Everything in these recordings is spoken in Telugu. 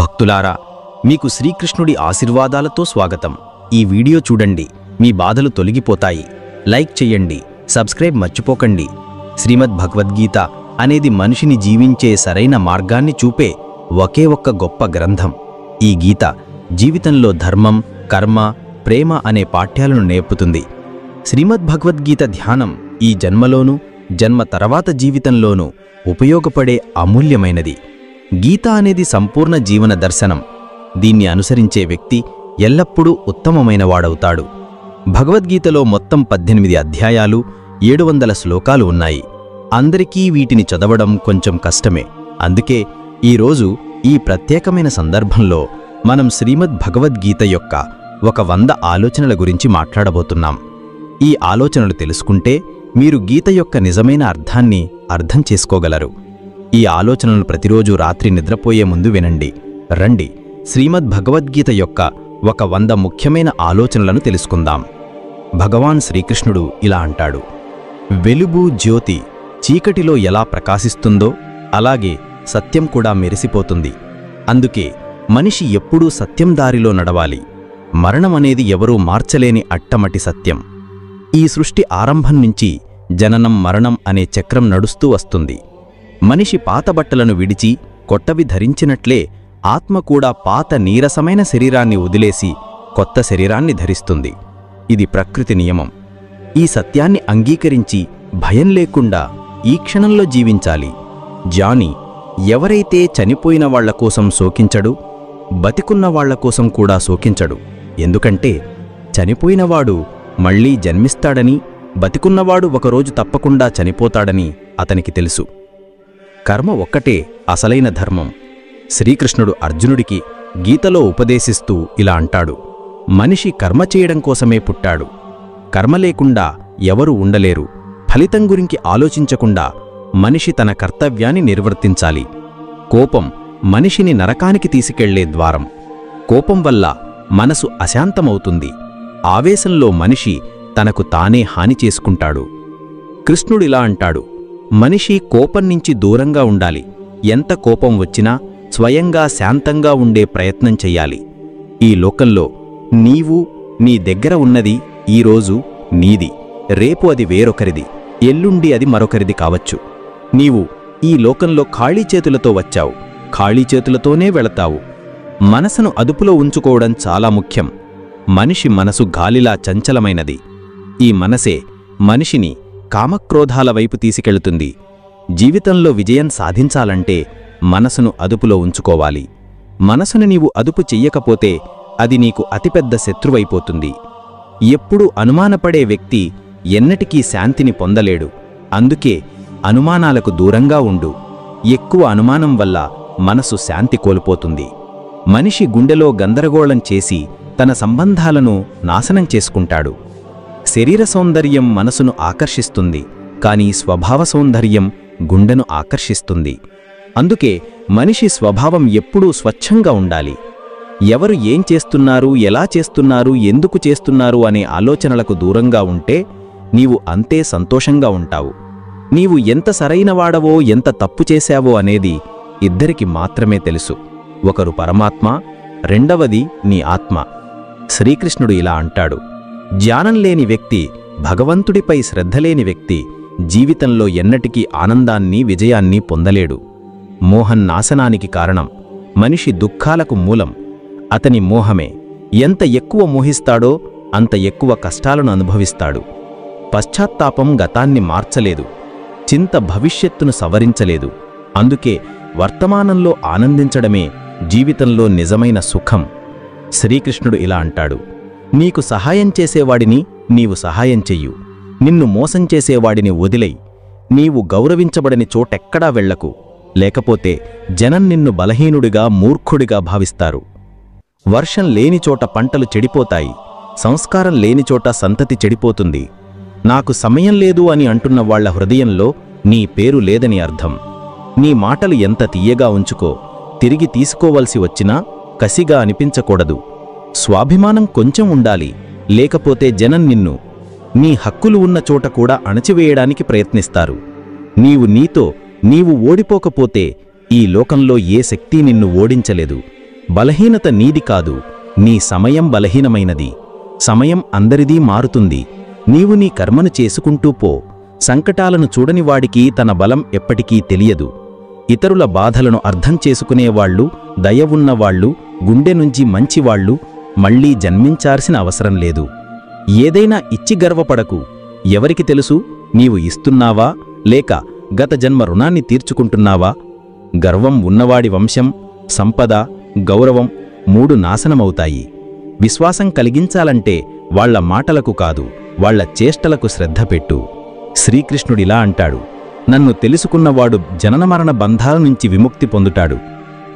భక్తులారా, మీకు శ్రీకృష్ణుడి ఆశీర్వాదాలతో స్వాగతం. ఈ వీడియో చూడండి, మీ బాధలు తొలగిపోతాయి. లైక్ చేయండి, సబ్స్క్రైబ్ మర్చిపోకండి. శ్రీమద్ భగవద్గీత అనేది మనిషిని జీవించే సరైన మార్గాన్ని చూపే ఒకే ఒక్క గొప్ప గ్రంథం. ఈ గీత జీవితంలో ధర్మం, కర్మ, ప్రేమ అనే పాఠ్యాలను నేర్పుతుంది. శ్రీమద్ భగవద్గీత ధ్యానం ఈ జన్మలోనూ, జన్మ తర్వాత జీవితంలోనూ ఉపయోగపడే అమూల్యమైనది. గీత అనేది సంపూర్ణ జీవన దర్శనం. దీన్ని అనుసరించే వ్యక్తి ఎల్లప్పుడూ ఉత్తమమైనవాడవుతాడు. భగవద్గీతలో మొత్తం 18 అధ్యాయాలు, 700 శ్లోకాలు ఉన్నాయి. అందరికీ వీటిని చదవడం కొంచెం కష్టమే. అందుకే ఈరోజు ఈ ప్రత్యేకమైన సందర్భంలో మనం శ్రీమద్ భగవద్గీత యొక్క 100 ఆలోచనల గురించి మాట్లాడబోతున్నాం. ఈ ఆలోచనలు తెలుసుకుంటే మీరు గీత యొక్క నిజమైన అర్థాన్ని అర్థం చేసుకోగలరు. ఈ ఆలోచనలు ప్రతిరోజు రాత్రి నిద్రపోయే ముందు వినండి. రండి, శ్రీమద్ భగవద్గీత యొక్క 100 ముఖ్యమైన ఆలోచనలను తెలుసుకుందాం. భగవాన్ శ్రీకృష్ణుడు ఇలా అంటాడు: వెలుగు జ్యోతి చీకటిలో ఎలా ప్రకాశిస్తుందో అలాగే సత్యం కూడా మెరిసిపోతుంది. అందుకే మనిషి ఎప్పుడూ సత్యం దారిలో నడవాలి. మరణమనేది ఎవరూ మార్చలేని అట్టమటి సత్యం. ఈ సృష్టి ఆరంభం నుంచి జననం మరణం అనే చక్రం నడుస్తూ వస్తుంది. మనిషి పాత బట్టలను విడిచి కొత్తవి ధరించినట్లే ఆత్మ కూడా పాత నీరసమైన శరీరాన్ని వదిలేసి కొత్త శరీరాన్ని ధరిస్తుంది. ఇది ప్రకృతి నియమం. ఈ సత్యాన్ని అంగీకరించి భయం లేకుండా ఈ క్షణంలో జీవించాలి. జానీ ఎవరైతే చనిపోయిన వాళ్ల కోసం శోకించడు, బతికున్న వాళ్ల కోసం కూడా శోకించడు. ఎందుకంటే చనిపోయినవాడు మళ్లీ జన్మిస్తాడని, బతికున్నవాడు ఒకరోజు తప్పకుండా చనిపోతాడని అతనికి తెలుసు. కర్మ ఒక్కటే అసలైన ధర్మం. శ్రీకృష్ణుడు అర్జునుడికి గీతలో ఉపదేశిస్తూ ఇలా అంటాడు: మనిషి కర్మ చేయడం కోసమే పుట్టాడు. కర్మ లేకుండా ఎవరు ఉండలేరు. ఫలితం గురించి ఆలోచించకుండా మనిషి తన కర్తవ్యాన్ని నిర్వర్తించాలి. కోపం మనిషిని నరకానికి తీసుకెళ్లే ద్వారం. కోపం వల్ల మనసు అశాంతమవుతుంది. ఆవేశంలో మనిషి తనకు తానే హాని చేసుకుంటాడు. కృష్ణుడిలా అంటాడు: మనిషి కోపం నుంచి దూరంగా ఉండాలి. ఎంత కోపం వచ్చినా స్వయంగా శాంతంగా ఉండే ప్రయత్నం చెయ్యాలి. ఈ లోకంలో నీవు, నీ దగ్గర ఉన్నది ఈరోజు నీది, రేపు అది వేరొకరిది, ఎల్లుండి అది మరొకరిది కావచ్చు. నీవు ఈ లోకంలో ఖాళీ చేతులతో వచ్చావు, ఖాళీ చేతులతోనే వెళతావు. మనసును అదుపులో ఉంచుకోవడం చాలా ముఖ్యం. మనిషి మనసు గాలిలా చంచలమైనది. ఈ మనసే మనిషిని కామక్రోధాల వైపు తీసుకెళ్తుంది. జీవితంలో విజయం సాధించాలంటే మనసును అదుపులో ఉంచుకోవాలి. మనసును నీవు అదుపు చెయ్యకపోతే అది నీకు అతిపెద్ద శత్రువైపోతుంది. ఎప్పుడూ అనుమానపడే వ్యక్తి ఎన్నటికీ శాంతిని పొందలేడు. అందుకే అనుమానాలకు దూరంగా ఉండు. ఎక్కువ అనుమానం వల్ల మనసు శాంతి కోల్పోతుంది. మనిషి గుండెలో గందరగోళం చేసి తన సంబంధాలను నాశనం చేసుకుంటాడు. శరీర సౌందర్యం మనసును ఆకర్షిస్తుంది, కానీ స్వభావ సౌందర్యం గుండెను ఆకర్షిస్తుంది. అందుకే మనిషి స్వభావం ఎప్పుడూ స్వచ్ఛంగా ఉండాలి. ఎవరు ఏం చేస్తున్నారు, ఎలా చేస్తున్నారు, ఎందుకు చేస్తున్నారు అనే ఆలోచనలకు దూరంగా ఉంటే నీవు అంతే సంతోషంగా ఉంటావు. నీవు ఎంత సరైనవాడవో, ఎంత తప్పు చేశావో అనేది ఇద్దరికి మాత్రమే తెలుసు. ఒకరు పరమాత్మ, రెండవది నీ ఆత్మ. శ్రీకృష్ణుడు ఇలా అంటాడు: జ్ఞానం లేని వ్యక్తి, భగవంతుడిపై శ్రద్ధలేని వ్యక్తి జీవితంలో ఎన్నటికీ ఆనందాన్ని, విజయాన్ని పొందలేడు. మోహం నాశనానికి కారణం, మనిషి దుఃఖాలకు మూలం. అతని మోహమే. ఎంత ఎక్కువ మోహిస్తాడో అంత ఎక్కువ కష్టాలను అనుభవిస్తాడు. పశ్చాత్తాపం గతాన్ని మార్చలేదు, చింత భవిష్యత్తును సవరించలేదు. అందుకే వర్తమానంలో ఆనందించడమే జీవితంలో నిజమైన సుఖం. శ్రీకృష్ణుడు ఇలా అంటాడు: నీకు సహాయం చేసేవాడిని నీవు సహాయం చెయ్యు, నిన్ను మోసం చేసేవాడిని వదిలేయ్. నీవు గౌరవించబడని చోటెక్కడా వెళ్లకు, లేకపోతే జనం నిన్ను బలహీనుడిగా, మూర్ఖుడిగా భావిస్తారు. వర్షం లేని చోట పంటలు చెడిపోతాయి, సంస్కారం లేని చోట సంతతి చెడిపోతుంది. నాకు సమయం లేదు అని అంటున్న వాళ్ల హృదయంలో నీ పేరు లేదని అర్థం. నీ మాటలు ఎంత తీయగా ఉంచుకో, తిరిగి తీసుకోవలసి వచ్చినా కసిగా అనిపించకూడదు. స్వాభిమానం కొంచెం ఉండాలి, లేకపోతే జనం నిన్ను నీ హక్కులు ఉన్న చోట కూడా అణచివేయడానికి ప్రయత్నిస్తారు. నీవు ఓడిపోకపోతే ఈ లోకంలో ఏ శక్తి నిన్ను ఓడించలేదు. బలహీనత నీది కాదు, నీ సమయం బలహీనమైనది. సమయం అందరిదీ మారుతుంది. నీవు నీ కర్మను చేసుకుంటూ పో. సంకటాలను చూడనివాడికి తన బలం ఎప్పటికీ తెలియదు. ఇతరుల బాధలను అర్థం చేసుకునేవాళ్లు, దయ ఉన్నవాళ్లు, గుండె నుంచి మంచివాళ్లు మళ్లీ జన్మించాల్సిన అవసరం లేదు. ఏదైనా ఇచ్చి గర్వపడకు. ఎవరికి తెలుసు నీవు ఇస్తున్నావా లేక గత జన్మ రుణాన్ని తీర్చుకుంటున్నావా? గర్వం ఉన్నవాడి వంశం, సంపద, గౌరవం 3 నాశనమవుతాయి. విశ్వాసం కలిగించాలంటే వాళ్ల మాటలకు కాదు, వాళ్ల చేష్టలకు శ్రద్ధ పెట్టు. శ్రీకృష్ణుడిలా అంటాడు, నన్ను తెలుసుకున్నవాడు జననమరణ బంధాల నుంచి విముక్తి పొందుతాడు.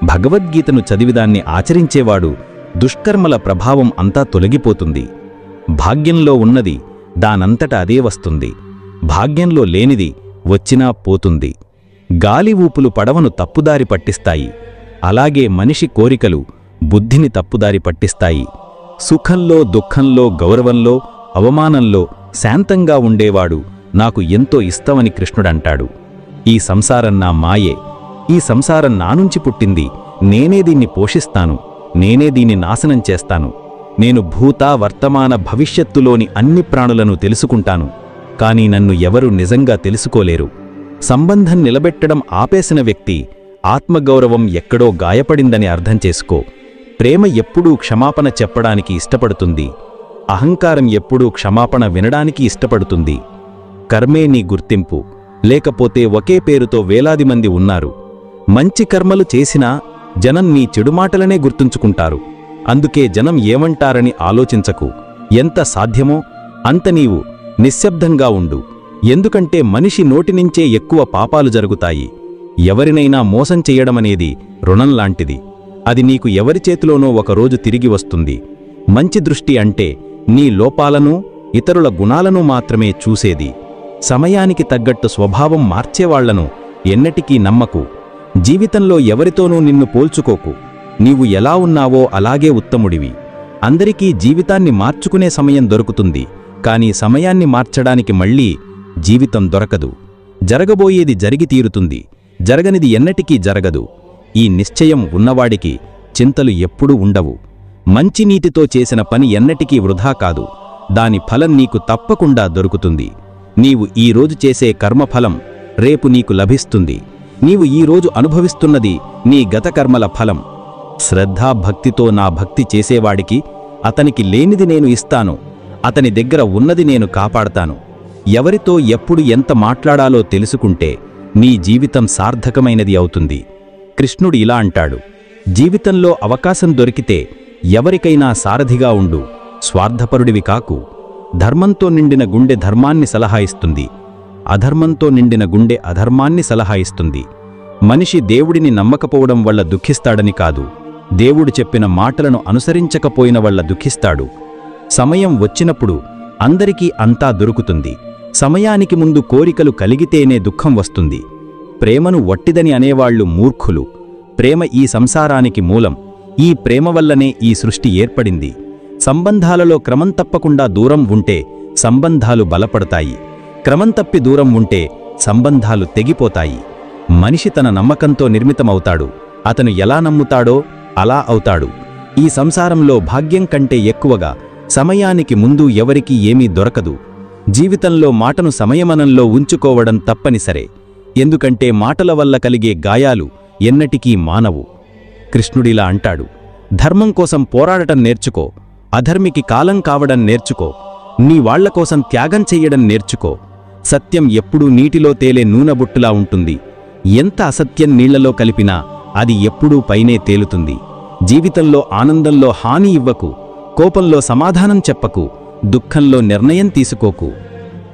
భగవద్గీతను చదివిదాన్ని ఆచరించేవాడు దుష్కర్మల ప్రభావం అంతా తొలగిపోతుంది. భాగ్యంలో ఉన్నది దానంతట అదే వస్తుంది. భాగ్యంలో లేనిది వచ్చినా పోతుంది. గాలి ఊపులు పడవను తప్పుదారి పట్టిస్తాయి. అలాగే మనిషి కోరికలు బుద్ధిని తప్పుదారి పట్టిస్తాయి. సుఖంలో, దుఃఖంలో, గౌరవంలో, అవమానంలో శాంతంగా ఉండేవాడు నాకు ఎంతో ఇష్టమని కృష్ణుడంటాడు. ఈ సంసారం నా మాయే. ఈ సంసారం నానుంచి పుట్టింది. నేనే దీన్ని పోషిస్తాను. నేనే దీన్ని నాశనం చేస్తాను. నేను భూత, వర్తమాన, భవిష్యత్తులోని అన్ని ప్రాణులను తెలుసుకుంటాను. కాని నన్ను ఎవరూ నిజంగా తెలుసుకోలేరు. సంబంధం నిలబెట్టడం ఆపేసిన వ్యక్తి ఆత్మగౌరవం ఎక్కడో గాయపడిందని అర్థం చేసుకో. ప్రేమ ఎప్పుడూ క్షమాపణ చెప్పడానికి ఇష్టపడుతుంది. అహంకారం ఎప్పుడూ క్షమాపణ వినడానికి ఇష్టపడుతుంది. కర్మే నీ గుర్తింపు. లేకపోతే ఒకే పేరుతో వేలాది మంది ఉన్నారు. మంచి కర్మలు చేసినా జనం నీ చెడుమాటలనే గుర్తుంచుకుంటారు. అందుకే జనం ఏమంటారని ఆలోచించకు. ఎంత సాధ్యమో అంత నీవు నిశ్శబ్దంగా ఉండు. ఎందుకంటే మనిషి నోటినుంచే ఎక్కువ పాపాలు జరుగుతాయి. ఎవరినైనా మోసం చెయ్యడమనేది రుణం లాంటిది. అది నీకు ఎవరి చేతిలోనో ఒకరోజు తిరిగి వస్తుంది. మంచి దృష్టి అంటే నీ లోపాలను, ఇతరుల గుణాలను మాత్రమే చూసేది. సమయానికి తగ్గట్టు స్వభావం మార్చేవాళ్లను ఎన్నటికీ నమ్మకు. జీవితంలో ఎవరితోనూ నిన్ను పోల్చుకోకు. నీవు ఎలా ఉన్నావో అలాగే ఉత్తముడివి. అందరికీ జీవితాన్ని మార్చుకునే సమయం దొరుకుతుంది. కానీ సమయాన్ని మార్చడానికి మళ్లీ జీవితం దొరకదు. జరగబోయేది జరిగి తీరుతుంది. జరగనిది ఎన్నటికీ జరగదు. ఈ నిశ్చయం ఉన్నవాడికి చింతలు ఎప్పుడూ ఉండవు. మంచి నీతితో చేసిన పని ఎన్నటికీ వృధా కాదు. దాని ఫలం నీకు తప్పకుండా దొరుకుతుంది. నీవు ఈరోజు చేసే కర్మఫలం రేపు నీకు లభిస్తుంది. నీవు ఈరోజు అనుభవిస్తున్నది నీ గత కర్మల ఫలం. శ్రద్ధాభక్తితో నా భక్తి చేసేవాడికి అతనికి లేనిది నేను ఇస్తాను. అతని దగ్గర ఉన్నది నేను కాపాడతాను. ఎవరితో ఎప్పుడు ఎంత మాట్లాడాలో తెలుసుకుంటే నీ జీవితం సార్థకమైనది అవుతుంది. కృష్ణుడు ఇలా అంటాడు, జీవితంలో అవకాశం దొరికితే ఎవరికైనా సారథిగా ఉండు. స్వార్థపరుడివి కాకు. ధర్మంతో నిండిన గుండె ధర్మాన్ని సలహా ఇస్తుంది. అధర్మంతో నిండిన గుండె అధర్మాన్ని సలహా ఇస్తుంది. మనిషి దేవుడిని నమ్మకపోవడం వల్ల దుఃఖిస్తాడని కాదు, దేవుడు చెప్పిన మాటలను అనుసరించకపోయిన వల్ల దుఃఖిస్తాడు. సమయం వచ్చినప్పుడు అందరికీ అంతా దొరుకుతుంది. సమయానికి ముందు కోరికలు కలిగితేనే దుఃఖం వస్తుంది. ప్రేమను వట్టిదని అనేవాళ్లు మూర్ఖులు. ప్రేమ ఈ సంసారానికి మూలం. ఈ ప్రేమ వల్లనే ఈ సృష్టి ఏర్పడింది. సంబంధాలలో క్రమం తప్పకుండా దూరం ఉంటే సంబంధాలు బలపడతాయి. క్రమం తప్పి దూరం ఉంటే సంబంధాలు తెగిపోతాయి. మనిషి తన నమ్మకంతో నిర్మితమవుతాడు. అతను ఎలా నమ్ముతాడో అలా అవుతాడు. ఈ సంసారంలో భాగ్యం కంటే ఎక్కువగా సమయానికి ముందు ఎవరికీ ఏమీ దొరకదు. జీవితంలో మాటను సమయమనంలో ఉంచుకోవడం తప్పనిసరే. ఎందుకంటే మాటల వల్ల కలిగే గాయాలు ఎన్నటికీ మానవు. కృష్ణుడిలా అంటాడు, ధర్మం కోసం పోరాడటం నేర్చుకో. అధర్మికి కాలం కావడం నేర్చుకో. నీ వాళ్ల కోసం త్యాగం చెయ్యడం నేర్చుకో. సత్యం ఎప్పుడూ నీటిలో తేలే నూనెబుట్టులా ఉంటుంది. ఎంత అసత్యం నీళ్లలో కలిపినా అది ఎప్పుడూ పైనే తేలుతుంది. జీవితంలో ఆనందంలో హాని ఇవ్వకు. కోపంలో సమాధానం చెప్పకు. దుఃఖంలో నిర్ణయం తీసుకోకు.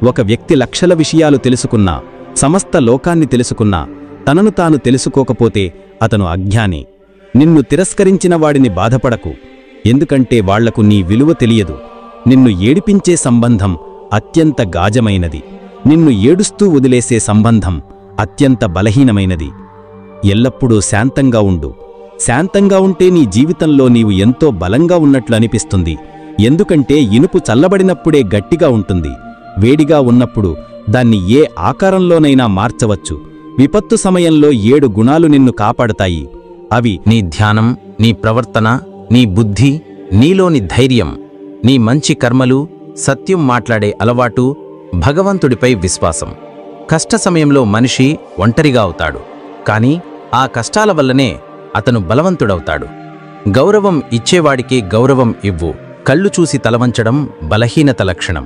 ఒక వ్యక్తి లక్షల విషయాలు తెలుసుకున్నా, సమస్త లోకాన్ని తెలుసుకున్నా, తనను తాను తెలుసుకోకపోతే అతను అజ్ఞాని. నిన్ను తిరస్కరించిన వాడిని బాధపడకు. ఎందుకంటే వాళ్లకు నీ విలువ తెలియదు. నిన్ను ఏడిపించే సంబంధం అత్యంత గాజమైనది. నిన్ను ఏడుస్తూ వదిలేసే సంబంధం అత్యంత బలహీనమైనది. ఎల్లప్పుడూ శాంతంగా ఉండు. శాంతంగా ఉంటే నీ జీవితంలో నీవు ఎంతో బలంగా ఉన్నట్లు అనిపిస్తుంది. ఎందుకంటే ఇనుపు చల్లబడినప్పుడే గట్టిగా ఉంటుంది. వేడిగా ఉన్నప్పుడు దాన్ని ఏ ఆకారంలోనైనా మార్చవచ్చు. విపత్తు సమయంలో 7 గుణాలు నిన్ను కాపాడతాయి. అవి నీ ధ్యానం, నీ ప్రవర్తన, నీ బుద్ధి, నీలోని ధైర్యం, నీ మంచి కర్మలు, సత్యం మాట్లాడే అలవాటు, భగవంతుడిపై విశ్వాసం. కష్ట సమయంలో మనిషి ఒంటరిగా అవుతాడు, కానీ ఆ కష్టాల వల్లనే అతను బలవంతుడవుతాడు. గౌరవం ఇచ్చేవాడికే గౌరవం ఇవ్వు. కళ్ళు చూసి తలవంచడం బలహీనత లక్షణం.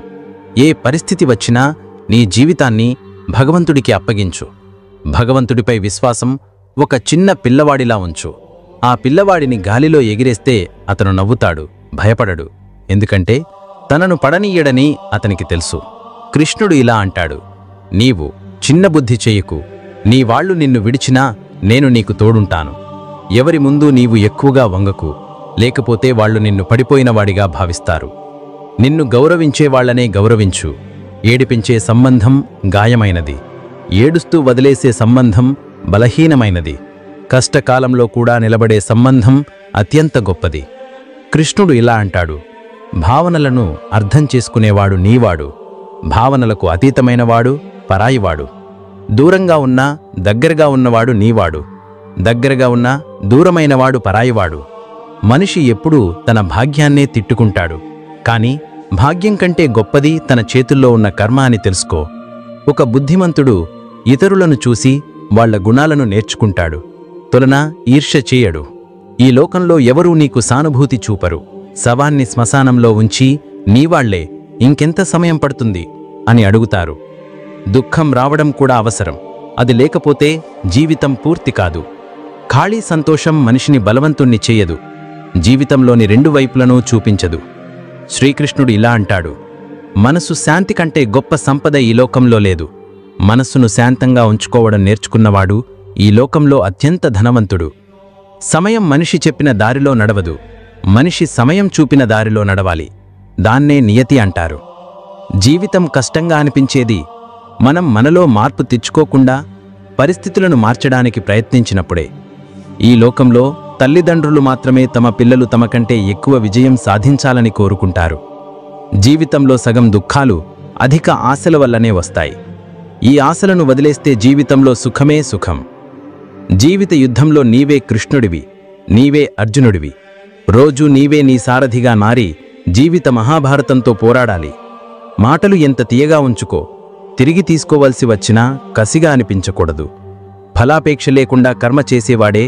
ఏ పరిస్థితి వచ్చినా నీ జీవితాన్ని భగవంతుడికి అప్పగించు. భగవంతుడిపై విశ్వాసం ఒక చిన్న పిల్లవాడిలా ఉంచు. ఆ పిల్లవాడిని గాలిలో ఎగిరేస్తే అతను నవ్వుతాడు, భయపడడు. ఎందుకంటే తనను పడనీయడని అతనికి తెలుసు. కృష్ణుడు ఇలా అంటాడు, నీవు చిన్న బుద్ధి చెయ్యకు. నీ వాళ్ళు నిన్ను విడిచినా నేను నీకు తోడుంటాను. ఎవరి ముందు నీవు ఎక్కువగా వంగకు, లేకపోతే వాళ్లు నిన్ను పడిపోయినవాడిగా భావిస్తారు. నిన్ను గౌరవించేవాళ్లనే గౌరవించు. ఏడిపించే సంబంధం గాయమైనది, ఏడుస్తూ వదిలేసే సంబంధం బలహీనమైనది, కష్టకాలంలో కూడా నిలబడే సంబంధం అత్యంత గొప్పది. కృష్ణుడు ఇలా అంటాడు, భావనలను అర్థం చేసుకునేవాడు నీవాడు. భావనలకు అతీతమైనవాడు పరాయివాడు. దూరంగా ఉన్నా దగ్గరగా ఉన్నవాడు నీవాడు. దగ్గరగా ఉన్నా దూరమైనవాడు పరాయివాడు. మనిషి ఎప్పుడూ తన భాగ్యాన్నే తిట్టుకుంటాడు, కాని భాగ్యం కంటే గొప్పది తన చేతుల్లో ఉన్న కర్మ అని తెలుసుకో. ఒక బుద్ధిమంతుడు ఇతరులను చూసి వాళ్ల గుణాలను నేర్చుకుంటాడు, తులన ఈర్ష్య చేయడు. ఈ లోకంలో ఎవరూ నీకు సానుభూతి చూపరు. శవాన్ని శ్మశానంలో ఉంచి నీవాళ్లే ఇంకెంత సమయం పడుతుంది అని అడుగుతారు. దుఃఖం రావడం కూడా అవసరం, అది లేకపోతే జీవితం పూర్తి కాదు. ఖాళీ సంతోషం మనిషిని బలవంతుణ్ణి చేయదు, జీవితంలోని రెండు వైపులను చూపించదు. శ్రీకృష్ణుడు ఇలా అంటాడు, మనసు శాంతి కంటే గొప్ప సంపద ఈ లోకంలో లేదు. మనస్సును శాంతంగా ఉంచుకోవడం నేర్చుకున్నవాడు ఈ లోకంలో అత్యంత ధనవంతుడు. సమయం మనిషి చెప్పిన దారిలో నడవదు, మనిషి సమయం చూపిన దారిలో నడవాలి. దాన్నే నియతి అంటారు. జీవితం కష్టంగా అనిపించేది మనం మనలో మార్పు తెచ్చుకోకుండా పరిస్థితులను మార్చడానికి ప్రయత్నించినప్పుడే. ఈ లోకంలో తల్లిదండ్రులు మాత్రమే తమ పిల్లలు తమకంటే ఎక్కువ విజయం సాధించాలని కోరుకుంటారు. జీవితంలో సగం దుఃఖాలు అధిక ఆశల వల్లనే వస్తాయి. ఈ ఆశలను వదిలేస్తే జీవితంలో సుఖమే సుఖం. జీవిత యుద్ధంలో నీవే కృష్ణుడివి, నీవే అర్జునుడివి. రోజూ నీవే నీ సారథిగా మారి జీవిత మహాభారతంతో పోరాడాలి. మాటలు ఎంత తీయగా ఉంచుకో, తిరిగి తీసుకోవలసి వచ్చినా కసిగా అనిపించకూడదు. ఫలాపేక్ష లేకుండా కర్మ చేసేవాడే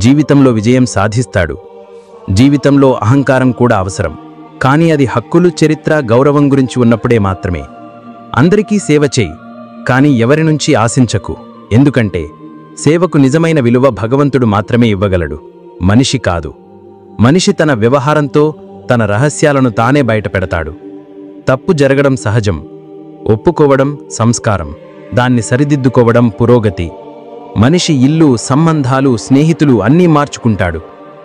జీవితంలో విజయం సాధిస్తాడు. జీవితంలో అహంకారం కూడా అవసరం, కానీ అది హక్కులు, చరిత్ర, గౌరవం గురించి ఉన్నప్పుడే మాత్రమే. అందరికీ సేవ చెయ్యి, కానీ ఎవరి నుంచి ఆశించకు. ఎందుకంటే సేవకు నిజమైన విలువ భగవంతుడు మాత్రమే ఇవ్వగలడు, మనిషి కాదు. మనిషి తన వ్యవహారంతో తన రహస్యాలను తానే బయటపెడతాడు. తప్పు జరగడం సహజం, ఒప్పుకోవడం సంస్కారం, దాన్ని సరిదిద్దుకోవడం పురోగతి. మనిషి ఇల్లు, సంబంధాలు, స్నేహితులు అన్నీ మార్చుకుంటాడు,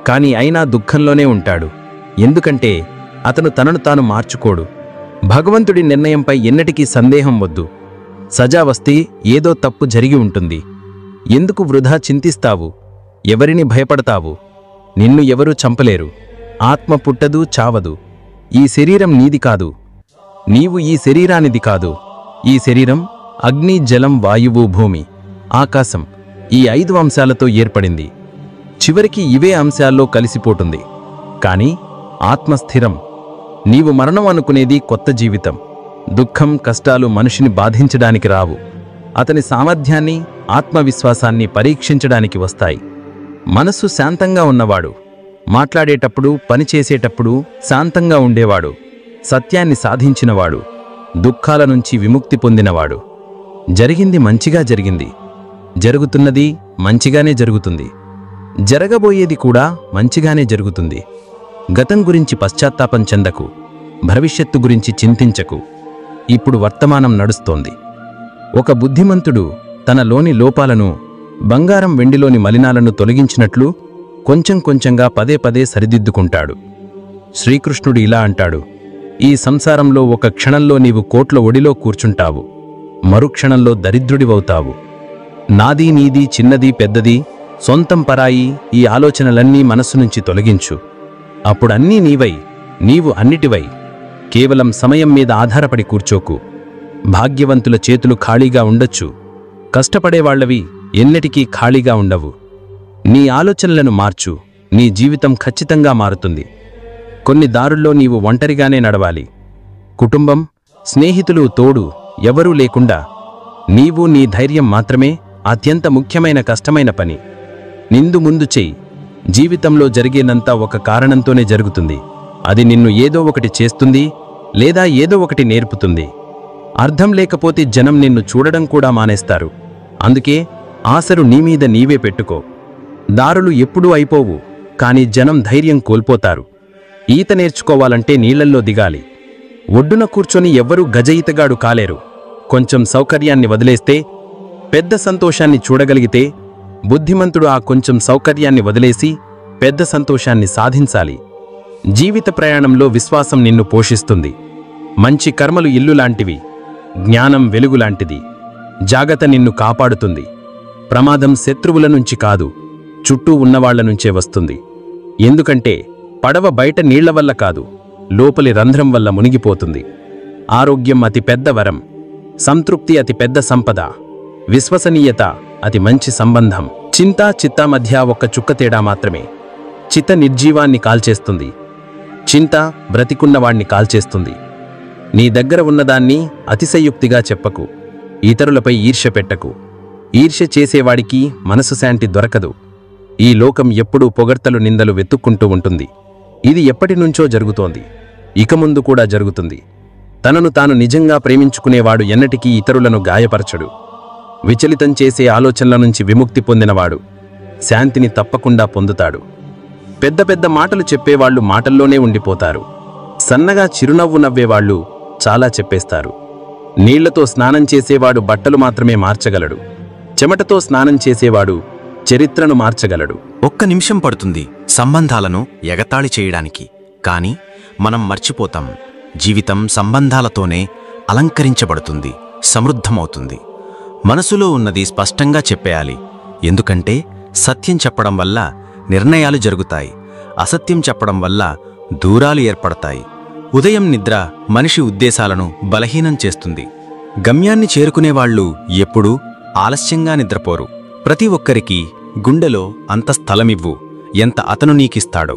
కానీ అయినా దుఃఖంలోనే ఉంటాడు. ఎందుకంటే అతను తనను తాను మార్చుకోడు. భగవంతుడి నిర్ణయంపై ఎన్నటికీ సందేహం వద్దు. సజా వస్తే ఏదో తప్పు జరిగి ఉంటుంది. ఎందుకు వృధా చింతిస్తావు? ఎవరిని భయపడతావు? నిన్ను ఎవరూ చంపలేరు. ఆత్మ పుట్టదు, చావదు. ఈ శరీరం నీది కాదు, నీవు ఈ శరీరానిది కాదు. ఈ శరీరం అగ్ని, జలం, వాయువు, భూమి, ఆకాశం, ఈ 5 అంశాలతో ఏర్పడింది. చివరికి ఇవే అంశాల్లో కలిసిపోతుంది. కాని ఆత్మ స్థిరం. నీవు మరణం అనుకునేది కొత్త జీవితం. దుఃఖం, కష్టాలు మనిషిని బాధించడానికి రావు, అతని సామర్థ్యాన్ని, ఆత్మవిశ్వాసాన్ని పరీక్షించడానికి వస్తాయి. మనస్సు శాంతంగా ఉన్నవాడు మాట్లాడేటప్పుడు, పనిచేసేటప్పుడు శాంతంగా ఉండేవాడు, సత్యాన్ని సాధించినవాడు, దుఃఖాల నుంచి విముక్తి పొందినవాడు. జరిగింది మంచిగా జరిగింది, జరుగుతున్నది మంచిగానే జరుగుతుంది, జరగబోయేది కూడా మంచిగానే జరుగుతుంది. గతం గురించి పశ్చాత్తాపం చెందకు, భవిష్యత్తు గురించి చింతించకు. ఇప్పుడు వర్తమానం నడుస్తోంది. ఒక బుద్ధిమంతుడు తనలోని లోపాలను, బంగారం, వెండిలోని మలినాలను తొలగించినట్లు కొంచెం కొంచెంగా పదే పదే సరిదిద్దుకుంటాడు. శ్రీకృష్ణుడు ఇలా అంటాడు, ఈ సంసారంలో ఒక క్షణంలో నీవు కోట్ల ఒడిలో కూర్చుంటావు, మరుక్షణంలో దరిద్రుడివవుతావు. నాది, నీది, చిన్నది, పెద్దది, సొంతం, పరాయి, ఈ ఆలోచనలన్నీ మనస్సు నుంచి తొలగించు. అప్పుడన్నీ నీవై, నీవు అన్నిటివై. కేవలం సమయం మీద ఆధారపడి కూర్చోకు. భాగ్యవంతుల చేతులు ఖాళీగా ఉండొచ్చు, కష్టపడేవాళ్లవి ఎన్నటికీ ఖాళీగా ఉండవు. నీ ఆలోచనలను మార్చు, నీ జీవితం ఖచ్చితంగా మారుతుంది. కొన్ని దారుల్లో నీవు ఒంటరిగానే నడవాలి. కుటుంబం, స్నేహితులు తోడు ఎవరూ లేకుండా నీవు నీ ధైర్యం మాత్రమే అత్యంత ముఖ్యమైన కష్టమైన పని. నిందు ముందు చెయ్యి. జీవితంలో జరిగేనంతా ఒక కారణంతోనే జరుగుతుంది. అది నిన్ను ఏదో ఒకటి చేస్తుంది లేదా ఏదో ఒకటి నేర్పుతుంది. అర్థం లేకపోతే జనం నిన్ను చూడడం కూడా మానేస్తారు. అందుకే ఆశలు నీమీద నీవే పెట్టుకో. దారులు ఎప్పుడూ అయిపోవు, కానీ జనం ధైర్యం కోల్పోతారు. ఈత నేర్చుకోవాలంటే నీళ్లల్లో దిగాలి. ఒడ్డున కూర్చొని ఎవ్వరూ గజ ఈతగాడు కాలేరు. కొంచెం సౌకర్యాన్ని వదిలేస్తే పెద్ద సంతోషాన్ని చూడగలిగితే బుద్ధిమంతుడు ఆ కొంచెం సౌకర్యాన్ని వదిలేసి పెద్ద సంతోషాన్ని సాధించాలి. జీవిత ప్రయాణంలో విశ్వాసం నిన్ను పోషిస్తుంది. మంచి కర్మలు ఇల్లు లాంటివి, జ్ఞానం వెలుగులాంటిది. జాగ్రత్త నిన్ను కాపాడుతుంది. ప్రమాదం శత్రువుల నుంచి కాదు, చుట్టూ ఉన్నవాళ్ల నుంచే వస్తుంది. ఎందుకంటే పడవ బయట నీళ్ల వల్ల కాదు, లోపలి రంధ్రం వల్ల మునిగిపోతుంది. ఆరోగ్యం అతి పెద్ద వరం, సంతృప్తి అతి పెద్ద సంపద, విశ్వసనీయత అతి మంచి సంబంధం. చింత చిత్త మధ్య ఒక్క చుక్క తేడా మాత్రమే. చిత్త నిర్జీవాన్ని కాల్చేస్తుంది, చింత బ్రతికున్నవాణ్ణి కాల్చేస్తుంది. నీ దగ్గర ఉన్నదాన్ని అతిశయుక్తిగా చెప్పకు. ఇతరులపై ఈర్ష్య పెట్టకు. ఈర్ష్య చేసేవాడికి మనసు శాంతి దొరకదు. ఈ లోకం ఎప్పుడూ పొగడ్తలు నిందలు వెతుక్కుంటూ ఉంటుంది. ఇది ఎప్పటినుంచో జరుగుతోంది, ఇక ముందు కూడా జరుగుతుంది. తనను తాను నిజంగా ప్రేమించుకునేవాడు ఎన్నటికీ ఇతరులను గాయపరచడు. విచలితం చేసే ఆలోచనల నుంచి విముక్తి పొందినవాడు శాంతిని తప్పకుండా పొందుతాడు. పెద్ద పెద్ద మాటలు చెప్పేవాళ్లు మాటల్లోనే ఉండిపోతారు. సన్నగా చిరునవ్వు నవ్వేవాళ్లు చాలా చెప్పేస్తారు. నీళ్లతో స్నానం చేసేవాడు బట్టలు మాత్రమే మార్చగలడు. చెమటతో స్నానం చేసేవాడు చరిత్రను మార్చగలడు. ఒక్క నిమిషం పడుతుంది సంబంధాలను ఎగతాళి చేయడానికి, కానీ మనం మర్చిపోతాం, జీవితం సంబంధాలతోనే అలంకరించబడుతుంది, సమృద్ధమవుతుంది. మనసులో ఉన్నది స్పష్టంగా చెప్పేయాలి. ఎందుకంటే సత్యం చెప్పడం వల్ల నిర్ణయాలు జరుగుతాయి, అసత్యం చెప్పడం వల్ల దూరాలు ఏర్పడతాయి. ఉదయం నిద్ర మనిషి ఉద్దేశాలను బలహీనం చేస్తుంది. గమ్యాన్ని చేరుకునేవాళ్లు ఎప్పుడూ ఆలస్యంగా నిద్రపోరు. ప్రతి ఒక్కరికి గుండెలో అంత స్థలమివ్వు ఎంత అతను నీకిస్తాడో.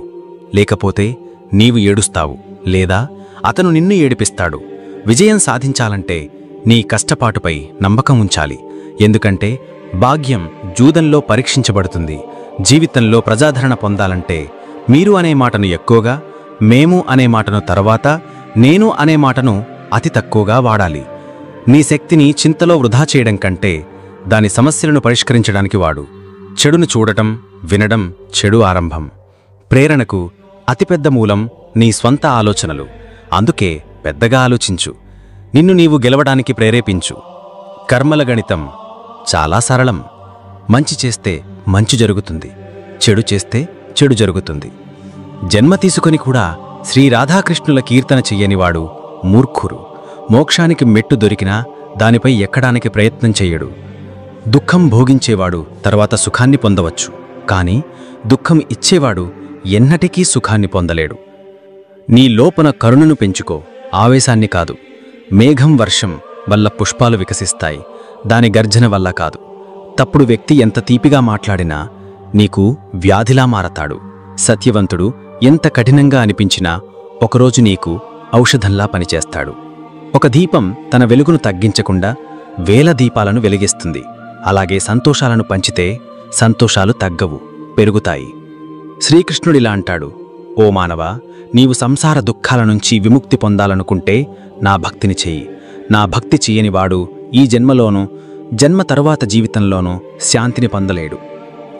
లేకపోతే నీవు ఏడుస్తావు, లేదా అతను నిన్ను ఏడిపిస్తాడు. విజయం సాధించాలంటే నీ కష్టపాటుపై నమ్మకం ఉంచాలి. ఎందుకంటే భాగ్యం జూదంలో పరీక్షించబడుతుంది. జీవితంలో ప్రజాదరణ పొందాలంటే మీరు అనే మాటను ఎక్కువగా, మేము అనే మాటను తర్వాత, నేను అనే మాటను అతి తక్కువగా వాడాలి. నీ శక్తిని చింతలో వృధా చేయడం కంటే దాని సమస్యలను పరిష్కరించడానికి వాడు. చెడును చూడటం, వినడం చెడు ఆరంభం. ప్రేరణకు అతిపెద్ద మూలం నీ స్వంత ఆలోచనలు. అందుకే పెద్దగా ఆలోచించు. నిన్ను నీవు గెలవడానికి ప్రేరేపించు. కర్మల గణితం చాలా సరళం. మంచి చేస్తే మంచి జరుగుతుంది, చెడు చేస్తే చెడు జరుగుతుంది. జన్మ తీసుకొని కూడా శ్రీ రాధాకృష్ణుల కీర్తన చెయ్యనివాడు మూర్ఖురు. మోక్షానికి మెట్టు దొరికినా దానిపై ఎక్కడానికి ప్రయత్నం చెయ్యడు. దుఃఖం భోగించేవాడు తర్వాత సుఖాన్ని పొందవచ్చు, కానీ దుఃఖం ఇచ్చేవాడు ఎన్నటికీ సుఖాన్ని పొందలేడు. నీ లోపన కరుణను పెంచుకో, ఆవేశాన్ని కాదు. మేఘం వర్షం వల్ల పుష్పాలు వికసిస్తాయి, దాని గర్జన వల్ల కాదు. తప్పుడు వ్యక్తి ఎంత తీపిగా మాట్లాడినా నీకు వ్యాధిలా మారతాడు. సత్యవంతుడు ఎంత కఠినంగా అనిపించినా ఒకరోజు నీకు ఔషధంలా పనిచేస్తాడు. ఒక దీపం తన వెలుగును తగ్గించకుండా వేల దీపాలను వెలిగిస్తుంది. అలాగే సంతోషాలను పంచితే సంతోషాలు తగ్గవు, పెరుగుతాయి. శ్రీకృష్ణుడిలా అంటాడు, ఓ మానవా, నీవు సంసార దుఃఖాల నుంచి విముక్తి పొందాలనుకుంటే నా భక్తిని చెయ్యి. నా భక్తి చెయ్యనివాడు ఈ జన్మలోనూ జన్మ తరువాత జీవితంలోనూ శాంతిని పొందలేడు.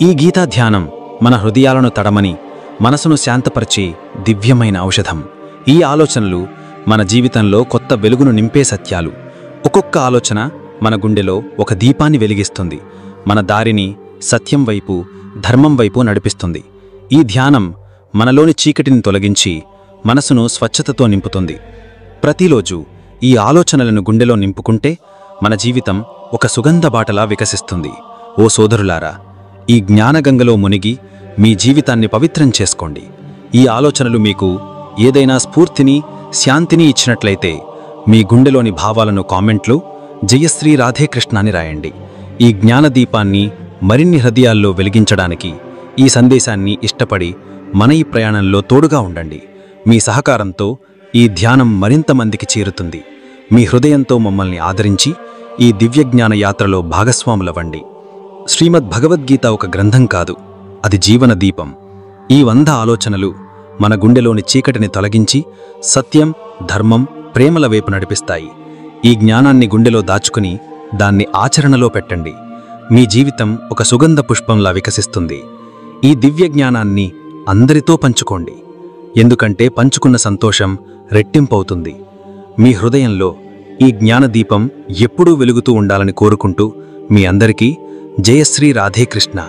ఈ గీతా ధ్యానం మన హృదయాలను తడమని మనసును శాంతపరిచే దివ్యమైన ఔషధం. ఈ ఆలోచనలు మన జీవితంలో కొత్త వెలుగును నింపే సత్యాలు. ఒక్కొక్క ఆలోచన మన గుండెలో ఒక దీపాన్ని వెలిగిస్తుంది, మన దారిని సత్యం వైపు, ధర్మం వైపు నడిపిస్తుంది. ఈ ధ్యానం మనలోని చీకటిని తొలగించి మనసును స్వచ్ఛతతో నింపుతుంది. ప్రతిరోజు ఈ ఆలోచనలను గుండెలో నింపుకుంటే మన జీవితం ఒక సుగంధ బాటలా వికసిస్తుంది. ఓ సోదరులారా, ఈ జ్ఞానగంగలో మునిగి మీ జీవితాన్ని పవిత్రం చేసుకోండి. ఈ ఆలోచనలు మీకు ఏదైనా స్ఫూర్తిని, శాంతిని ఇచ్చినట్లయితే మీ గుండెలోని భావాలను కామెంట్లో జయశ్రీ రాధేకృష్ణ అని రాయండి. ఈ జ్ఞానదీపాన్ని మరిన్ని హృదయాల్లో వెలిగించడానికి ఈ సందేశాన్ని ఇష్టపడి మన ఈ ప్రయాణంలో తోడుగా ఉండండి. మీ సహకారంతో ఈ ధ్యానం మరింత మందికి చేరుతుంది. మీ హృదయంతో మమ్మల్ని ఆదరించి ఈ దివ్యజ్ఞాన యాత్రలో భాగస్వాములవ్వండి. శ్రీమద్ భగవద్గీత ఒక గ్రంథం కాదు, అది జీవన దీపం. ఈ 100 ఆలోచనలు మన గుండెలోని చీకటిని తొలగించి సత్యం, ధర్మం, ప్రేమల వైపు నడిపిస్తాయి. ఈ జ్ఞానాన్ని గుండెలో దాచుకుని దాన్ని ఆచరణలో పెట్టండి. మీ జీవితం ఒక సుగంధ పుష్పంలా వికసిస్తుంది. ఈ దివ్య జ్ఞానాన్ని అందరితో పంచుకోండి, ఎందుకంటే పంచుకున్న సంతోషం రెట్టింపవుతుంది. మీ హృదయంలో ఈ జ్ఞానదీపం ఎప్పుడూ వెలుగుతూ ఉండాలని కోరుకుంటూ మీ అందరికీ జయశ్రీ రాధేకృష్ణ.